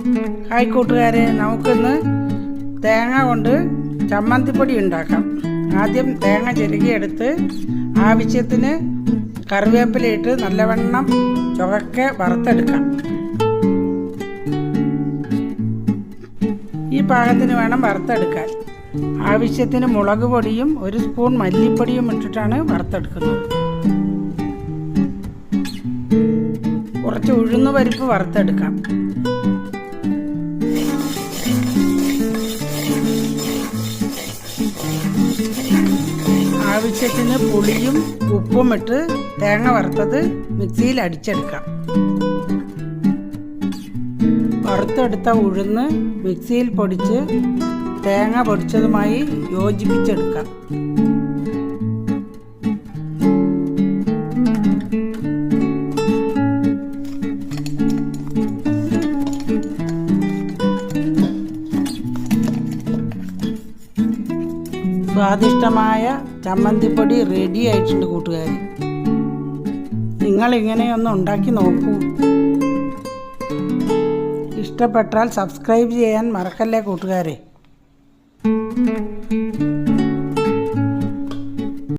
Hi കൂട്ടുകാരെ, നമുക്കിന്ന് തേങ്ങ കൊണ്ട് ചമ്മന്തിപ്പൊടി ഉണ്ടാക്കാം. ആദ്യം തേങ്ങ ചിരകിയെടുത്ത് ആവശ്യത്തിന് കറിവേപ്പിലയിട്ട് നല്ലവണ്ണം ചുവക്കെ വറുത്തെടുക്കാം. ഈ പാകത്തിന് വേണം വറുത്തെടുക്കാൻ. ആവശ്യത്തിന് മുളക് പൊടിയും 1 സ്പൂൺ മല്ലിപ്പൊടിയും ഇട്ടിട്ടാണ് വറുത്തെടുക്കുന്നത്. കുറച്ച് ഉഴുന്ന് പരിപ്പ് വറുത്തെടുക്കാം. ആവശ്യത്തിന് പുളിയും ഉപ്പും ഇട്ട് തേങ്ങ വറുത്തത് മിക്സിയിൽ അടിച്ചെടുക്കാം. വറുത്തെടുത്ത ഉഴുന്ന് മിക്സിയിൽ പൊടിച്ച് തേങ്ങ പൊടിച്ചതുമായി യോജിപ്പിച്ചെടുക്കാം. സ്വാദിഷ്ടമായ ചമ്മന്തിപ്പൊടി റെഡി ആയിട്ടുണ്ട് കൂട്ടുകാരെ. നിങ്ങളിങ്ങനെയൊന്ന് ഉണ്ടാക്കി നോക്കൂ. ഇഷ്ടപ്പെട്ടാൽ സബ്സ്ക്രൈബ് ചെയ്യാൻ മറക്കല്ലേ കൂട്ടുകാരെ.